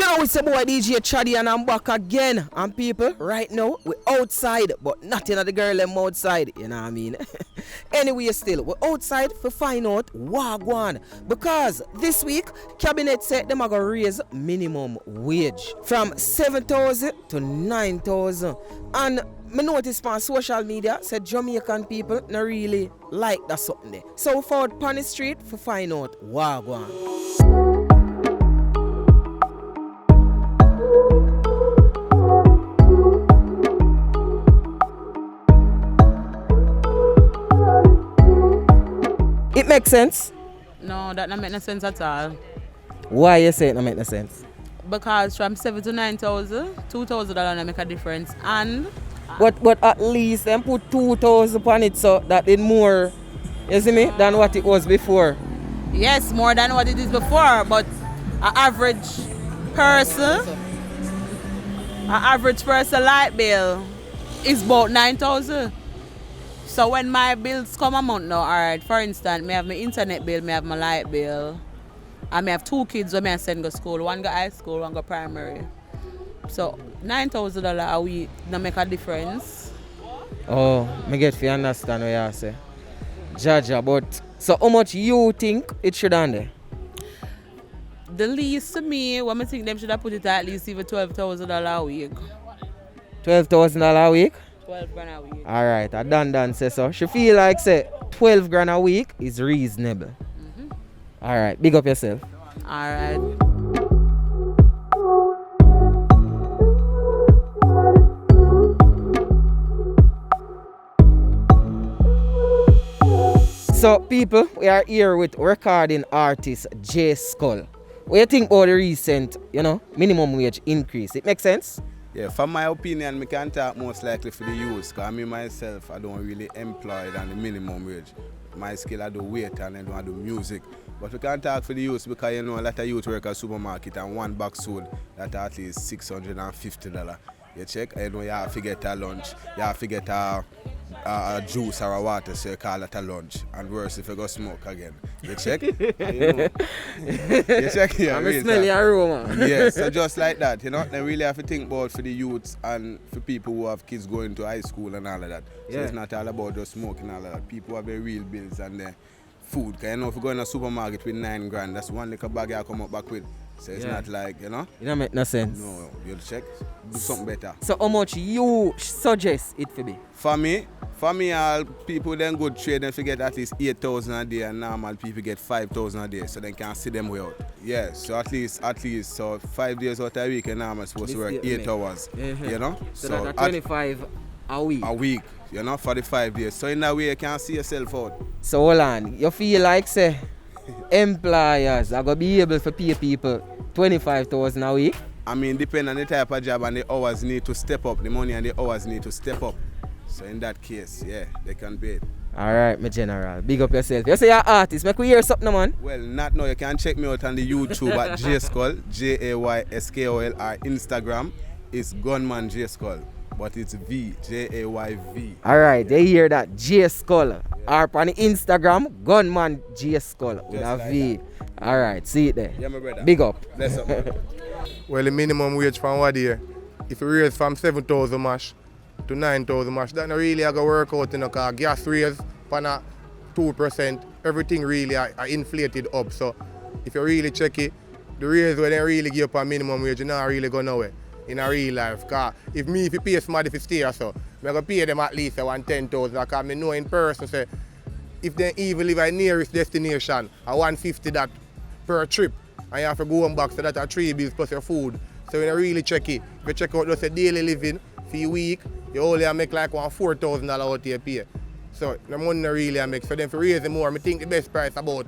Yo, it's your boy DJ Chaddy and I'm back again. And people, right now, we're outside, but not in the girl them outside, you know what I mean? Anyway, still, we're outside for find out Wagwan. Because this week, Cabinet said them are going to raise minimum wage from 7,000 to 9,000. And me noticed on social media, said Jamaican people not really like that something there. So we found on the street for find out Wagwan. It makes sense? No, that don't make no sense at all. Why you say it don't make no sense? Because from 7 to 9,000, $2,000 don't make a difference. And But at least them put 2,000 on it so that it's more, you see me, than what it was before. yes, more than what it is before, but an average person light bill is about 9,000. So when my bills come a month now, alright, for instance, I have my internet bill, I have my light bill, and I have 2 kids when I send to school. One go high school, one go primary. So $9,000 a week don't make a difference. Oh, I get to understand what you say. Jaja, but so how much you think it should have there? The least to me, what I think them should have put it at least even $12,000 a week. $12,000 a week? 12 grand a week. Alright, I done say so. She feel like say 12 grand a week is reasonable. Alright, big up yourself. Alright. So people, we are here with recording artist J Skull. What do you think about the recent, minimum wage increase? It makes sense? Yeah, from my opinion, I can talk most likely for the youth, because me myself, I don't really employ on the minimum wage. My skill, I do wait and I don't do music. But we can talk for the youth because a lot of youth work at supermarket and one box sold that at least $650. You check, you have to get a lunch, you have to get a juice or a water, so you call it a lunch. And worse if you go smoke again. You check? You check here. I'm smelling aroma. Yeah, so just like that, they really have to think about for the youths and for people who have kids going to high school and all of that. So it's not all about just smoking and all of that. People have their real bills and their food. Because if you go in a supermarket with 9 grand, that's one little bag you come up back with. So it's not like, It don't make no sense. No, you'll check, do something better. So how much you suggest it to be? For me, all people then go trade and get at least 8,000 a day, and normal people get 5,000 a day, so they can see them way out. Yeah, so at least, so 5 days out a week, and normal supposed to work 8 hours. So that's 25 a week. A week, for the 5 days. So in that way, you can see yourself out. So hold on, you feel like say employers are gonna be able to pay people 25,000 a week? I mean, depending on the type of job and the hours need to step up, the money and the hours need to step up. So in that case, yeah, they can pay it. Alright, my general. Big up yourself. You say you're an artist, make we hear something, man. Well, not now. You can check me out on the YouTube at J Skull, JAYSKOL, or Instagram. It's Gunman J Skull, but it's V, JAYV. Alright, they hear that J Skull. Or on the Instagram, Gunman J Skull with a V. Alright, see it there. Yeah, my brother. Big up. Bless up, man. Well, the minimum wage from what year? If you raise from 7,000 mash to 9,000 mash, that not really going to work out, because gas raise for 2%, everything really are inflated up. So if you really check it, the raise where they really give up a minimum wage, you're not really going nowhere in a real life. Because if you pay somebody to stay or so, I'm going to pay them at least 10,000, because I know in person, say, if they even live at nearest destination, I 150 that per trip, and you have to go home back, so that's a 3 bills plus your food. So when you really check it, if you check out just a daily living for a week, you only make like $4,000 out here pay. So the money really make. So then if you raise it more, I think the best price about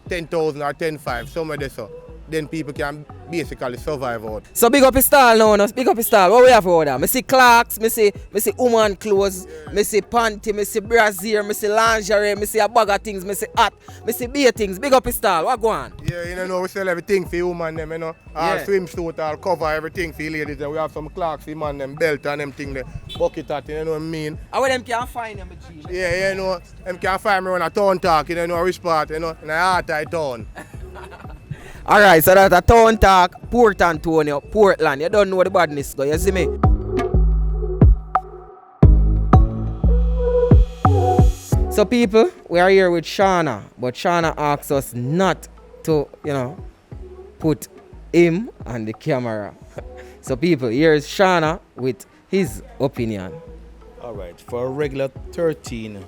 10,000 or 10,500, somewhere there so. Then people can basically survive out. So big up his style now, no? Big up his style. What we have over there? I see Clarks, I see woman clothes, I see panty, I see brassiere, I see lingerie, I see a bag of things, I see hat, I see beer things. Big up his style. What go on? Yeah, we sell everything for women them, All swimsuit, all cover, everything for ladies. We have some Clarks for man them, belt and them thing, the bucket hat, you know what I mean? How them can find them, G? Yeah, them can find me on a town talk, which part, in a heart I town. Alright, so that's a town talk, Port Antonio, Portland. You don't know the badness go, you see me? So people, we are here with Shauna, but Shauna asks us not to, put him on the camera. So people, here's Shauna with his opinion. Alright, for a regular 13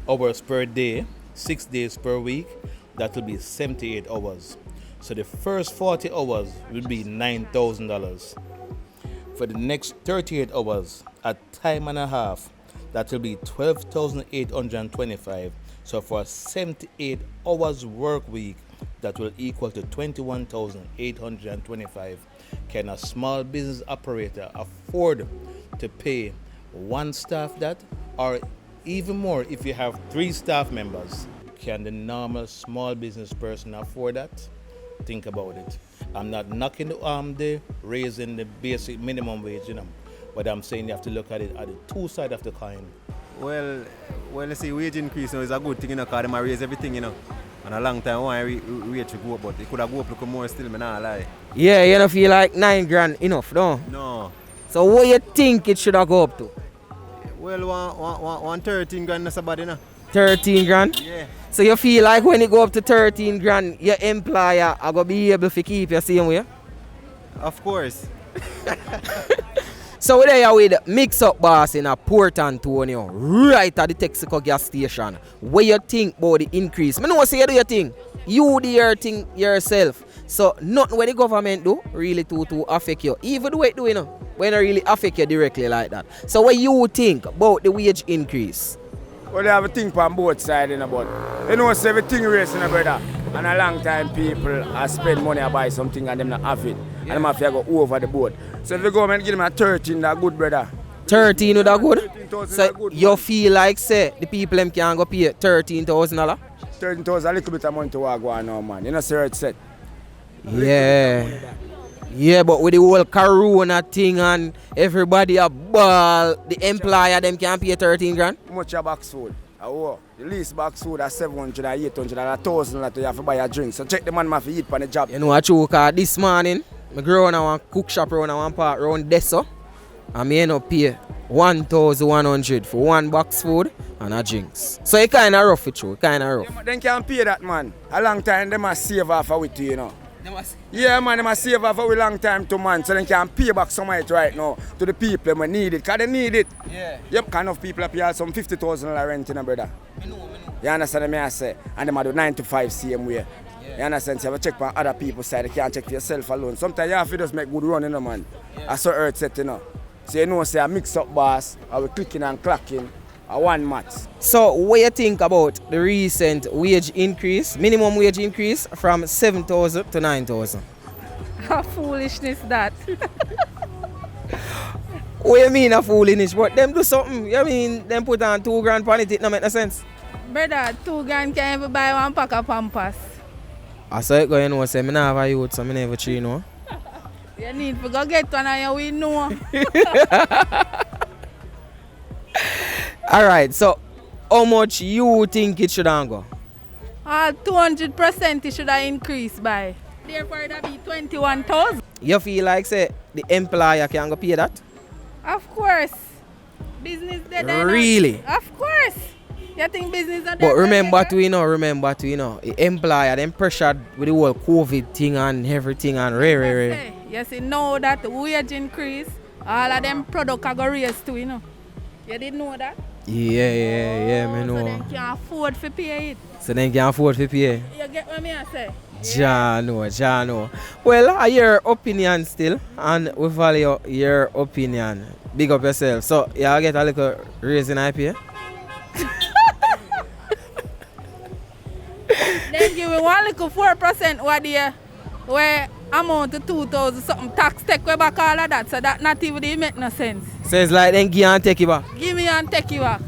hours per day, 6 days per week, that will be 78 hours. So the first 40 hours will be $9,000. For the next 38 hours, at time and a half, that will be 12,825. So for a 78 hours work week, that will equal to 21,825. Can a small business operator afford to pay one staff that, or even more if you have 3 staff members? Can the normal small business person afford that? Think about it. I'm not knocking the raising the basic minimum wage, but I'm saying you have to look at it at the two sides of the coin. Well, you see, wage increase is a good thing, because they raise everything, And a long time, wage to go up, but it could have go up a little more still, I not lie. Yeah, you don't feel like $9,000 enough, no? No. So what you think it should have go up to? Well, one 13 grand is about, 13 grand? Yeah. So you feel like when it go up to 13 grand, your employer are going to be able to keep you same way? Of course. So we're there with Mix Up Boss in a Port Antonio, right at the Texaco gas station. What you think about the increase? I know say you do your thing. You do your thing yourself. So nothing what the government do really to affect you. Even the way it do, when it really affect you directly like that. So what you think about the wage increase? Well, they have a thing on both sides, but say everything racing, brother. And a long time people spend money to buy something and them not have it. Yeah. And them have to go over the board. So if the government give them a 13, that's good, brother. 13 would that good? 13,000 so good, you feel like say the people them can go pay $13,000? 13,000 a little bit of money to walk on now, man. You know, sir, it's set. Yeah. Yeah, but with the whole corona thing and everybody a ball, the employer them can pay 13 grand? How much your box food? The least box food is 700, 800, 1,000 that you have to buy a drink. So check the man have to eat on the job. You know what, cause this morning, I go around one cook shop around one part around Deso, and I end up pay 1,100 for one box food and a drinks. So it kind of rough, it's kind of rough. They can't pay that, man. A long time, they must save off of it, Yeah, man, they must save off for a long time to man, so they can pay back some of it right now to the people who need it, because they need it. Yeah. Yep, kind of people pay some 50,000 rent, brother. I know. You understand what I say? And they do 9 to 5 same way. Yeah. You understand? So you have to check on other people's side, you can't check for yourself alone. Sometimes you have to just make good run, man. Yeah. That's what Earth said, So say a mix up boss, I will clicking and clacking. One match. So what do you think about the recent wage increase, minimum wage increase from 7,000 to 9,000? A foolishness that. What you mean a foolishness? But them do something. You mean them put on 2 grand on it, it don't make no sense? Brother, 2 grand can't even buy one pack of Pampers. I saw it going, say, I don't have a youth, so I never try, no. You need to go get one and you will know. Alright, so how much you think it should go? 200% it should have increased by. Therefore, that be 21,000. You feel like say the employer can go pay that? Of course. Business dead. Really? Of course. You think business are dead? But remember to the employer them pressured with the whole COVID thing and everything and rare. Yes, you know that wage increase, all of them products are going to raise too, You didn't know that? Yeah, me know. So they can't afford to pay it. So they can afford to pay? You get what I say? Jano. Well, I hear your opinion still, and we value your opinion. Big up yourself. So, yeah, I get a little raise in IPA. Then give me one little 4% what year, where amount to 2,000 something tax take way back all of that, so that not even make no sense. So it's like then give and take it back? Give me and take it back.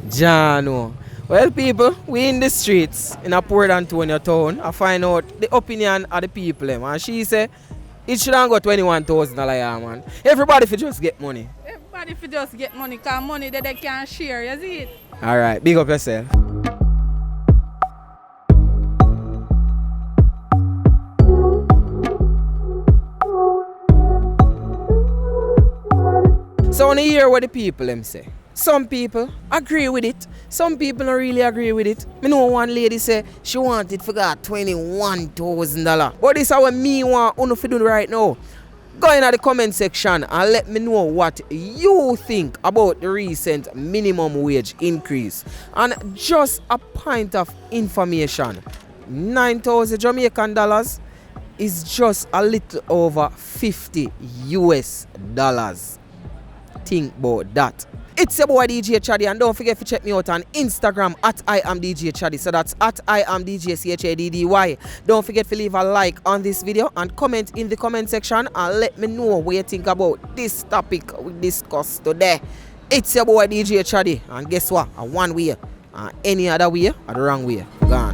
Jano. Well, people, we in the streets in a Port Antonio town. I find out the opinion of the people. And she said it shouldn't go $21,000, man. Everybody should just get money. Everybody should just get money, because money that they can share, you see it? Alright, big up yourself. So I want to hear what the people them say. Some people agree with it. Some people don't really agree with it. Me know one lady say she wanted for got $21,000. But this is what me want you to do right now. Go in the comment section and let me know what you think about the recent minimum wage increase. And just a point of information, 9,000 Jamaican dollars is just a little over 50 US dollars. Think about that. It's your boy DJ Chaddy, and don't forget to check me out on Instagram at I am DJ Chaddy. So that's at I am DJ CHADDY. Don't forget to leave a like on this video and comment in the comment section and let me know what you think about this topic we discussed today. It's your boy DJ Chaddy, and guess what? One way and any other way are the wrong way. Gone.